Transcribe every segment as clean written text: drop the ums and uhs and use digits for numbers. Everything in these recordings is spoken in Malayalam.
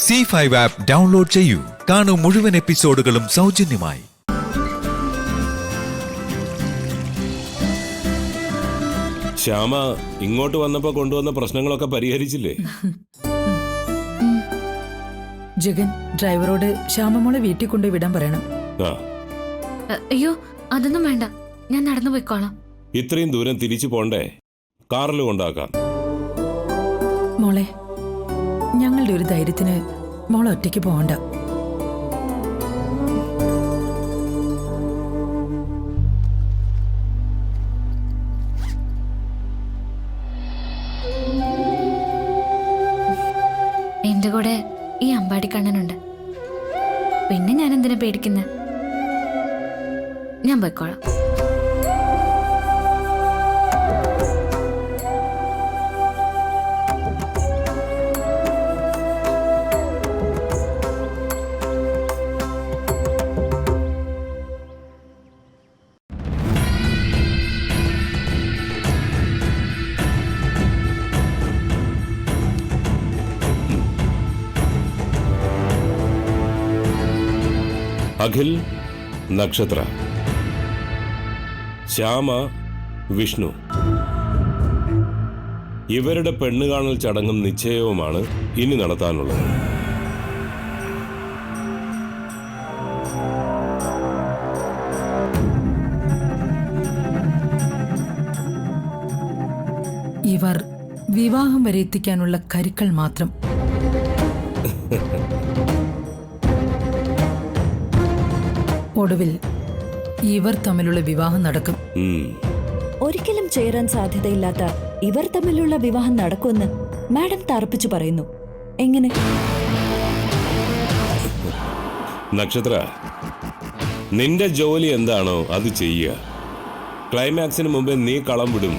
C5 ആപ്പ് ഡൗൺലോഡ് ചെയ്യൂ. കാണൂ മുഴുവൻ എപ്പിസോഡുകളും സൗജന്യമായി. ശ്യാമ ഇങ്ങോട്ട് വന്നപ്പോ കൊണ്ടുവന്ന പ്രശ്നങ്ങളൊക്കെ പരിഹരിച്ചില്ലേ? ജഗൻ, ഡ്രൈവറോട് ശ്യാമമോളെ വീട്ടിൽ കൊണ്ടുപോയി വിടാൻ പറയണം. അയ്യോ, അതൊന്നും വേണ്ട, ഞാൻ നടന്നു പോയിക്കോളാം. ഇത്രയും ദൂരം തിരിച്ചു പോണ്ടേ? കാറിൽ കൊണ്ടാക്കാം. മോളെ, ഞങ്ങളുടെ ഒരു ധൈര്യത്തിന് മോളെ ഒറ്റയ്ക്ക് പോകണ്ട. എന്റെ കൂടെ ഈ അമ്പാടിക്കണ്ണനുണ്ട്. പിന്നെ ഞാൻ എന്തിനാ പേടിക്കുന്നത്? ഞാൻ പോയിക്കോളാം. അഖിൽ, നക്ഷത്ര, ശ്യാമ, വിഷ്ണു, ഇവരുടെ പെണ്ണുകാണൽ ചടങ്ങും നിശ്ചയവുമാണ് ഇനി നടത്താനുള്ളത്. ഇവർ വിവാഹം വരെ എത്തിക്കാനുള്ള കരുക്കൾ മാത്രം. ഒടുവിൽ ഇവർ തമ്മിലുള്ള വിവാഹം നടക്കും. ഒരിക്കലും ചേരാൻ സാധ്യതയില്ലാത്ത ഇവർ തമ്മിലുള്ള വിവാഹം നടക്കുമെന്ന് മാഡം തറപ്പിച്ചു പറയുന്നു. എങ്ങനെ? നക്ഷത്ര, നിന്റെ ജോലി എന്താണോ അത് ചെയ്യുക. ക്ലൈമാക്സിന് മുമ്പേ നീ കളം വിടും.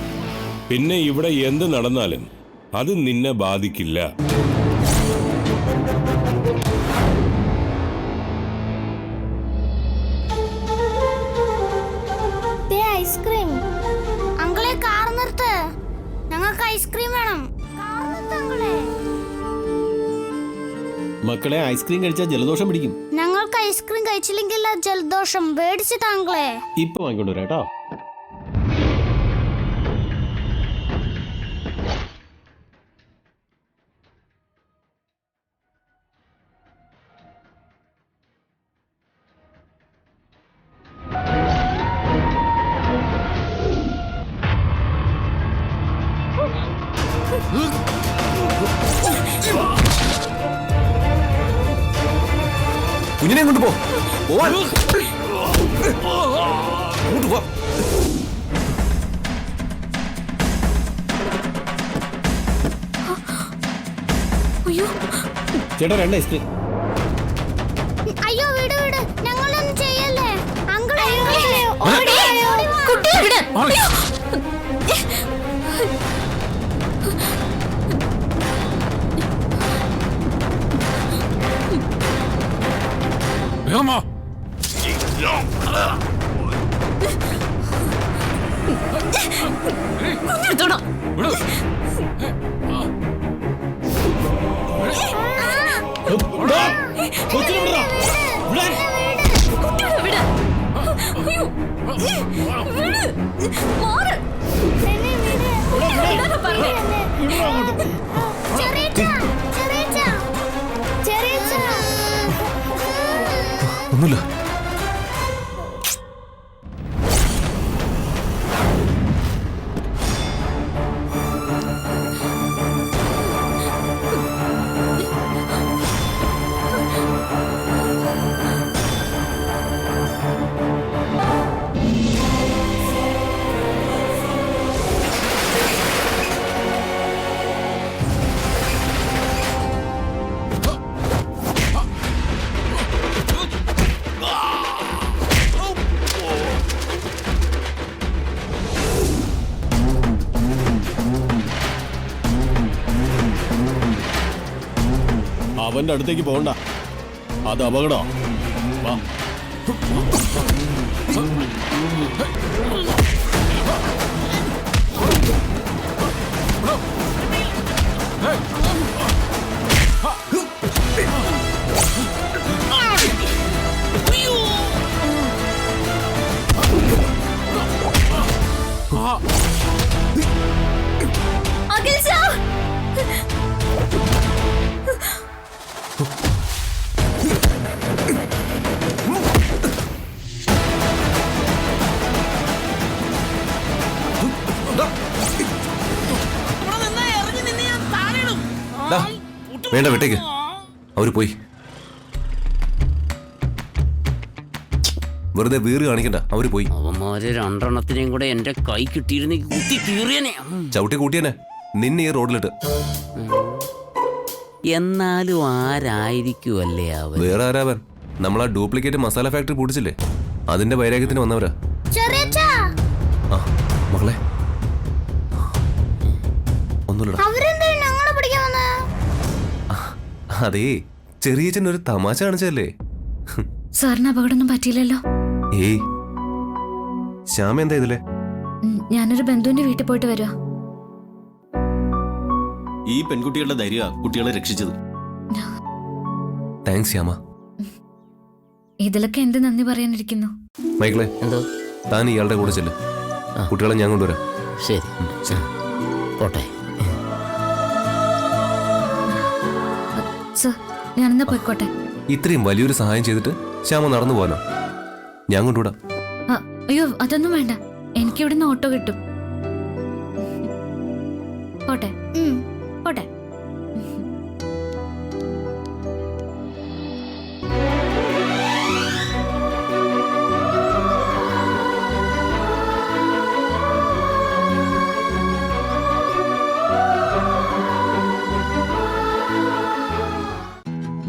പിന്നെ ഇവിടെ എന്ത് നടന്നാലും അത് നിന്നെ ബാധിക്കില്ല. ഐസ്ക്രീം അങ്കിളെ, കാർ നിർത്ത്, ഞങ്ങൾക്ക് ഐസ്ക്രീം വേണം. മക്കളെ, ഐസ്ക്രീം കഴിച്ചാൽ ജലദോഷം പിടിക്കും. ഞങ്ങൾക്ക് ഐസ്ക്രീം കഴിച്ചില്ലെങ്കിൽ ജലദോഷം. മേടിച്ച് താങ്കളെ. ഇപ്പൊ വാങ്ങിക്കൊണ്ടു കേട്ടോ. കുഞ്ഞിനെ കൊണ്ട് പോ. ചേട്ടാ, 2 ഐസ്ക്രീം. അയ്യോ, വിട് വിട്, ഞങ്ങളൊന്നും ചെയ്യല്ലേ. അങ്കിളെ, ഒന്നുമില്ല. അവന്റെ അടുത്തേക്ക് പോകണ്ട, അത് അപകടം. വാ. Hey! വേണ്ട വിട്ടേക്ക്, അവര് പോയി. വെറുതെ വീറ് കാണിക്കണ്ട, അവര് പോയി. അവന്മാര് രണ്ടെണ്ണത്തിനെയും കൂടെ എന്റെ കൈ കിട്ടിയിരുന്നെങ്കിൽ കുത്തി കീറിയനെ. ചവിട്ടി കൂട്ടിയനെ നിന്നെ ഈ റോഡിലിട്ട്. എന്നാലും ആരായിരിക്കുമല്ലേ അവൻ? വേറെ ആരാവൻ? നമ്മളാ ഡ്യൂപ്ലിക്കേറ്റ് മസാല ഫാക്ടറി പൂട്ടിച്ചില്ലേ, അതിന്റെ വൈരാഗ്യത്തിന് വന്നവരാ. ചെറിയച്ഛാ, ആ മകളെ ഒന്നുമില്ലടാ. അവരെന്താ ഞങ്ങളെ പിടിക്കാൻ വന്നേ? അതേ ചെറിയച്ഛൻ ഒരു തമാശ കാണിച്ചല്ലേ. സാറിന് അപകടമൊന്നും പറ്റിയില്ലല്ലോ? ഏയ് ശ്യാമ എന്താ ഇതിലെ? ഞാനൊരു ബന്ധുവിന്റെ വീട്ടിൽ പോയിട്ട് വരുവാ. ഈ പെൺകുട്ടികളുടെ ധൈര്യ കുട്ടികളെ രക്ഷിച്ചത്. താങ്ക്സ് ശ്യാമ. ഇതിലൊക്കെ എന്ത് നന്ദി പറയാനിരിക്കുന്നു? മൈക്കിളെ, എന്തോ? താൻ ഇയാളുടെ കൂടെ ചെല്ല്, കുട്ടികളെ ഞാൻ കൊണ്ടുവരാം. ശരി പോട്ടെ. സർ, ഞാനെന്നാ പോയിക്കോട്ടെ. ഇത്രയും വലിയൊരു സഹായം ചെയ്തിട്ട് ശ്യാമ നടന്നു പോകാനോ? ഞാൻ കൊണ്ടുവിടാം. അയ്യോ, അതൊന്നും വേണ്ട. എനിക്ക് ഇവിടുന്ന് ഓട്ടോ കിട്ടും. പോട്ടെ പോട്ടെ.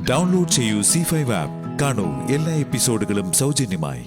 ഡൗൺലോഡ് ചെയ്യൂ C5 ആപ്പ്. കാണൂ എല്ലാ എപ്പിസോഡുകളും സൗജന്യമായി.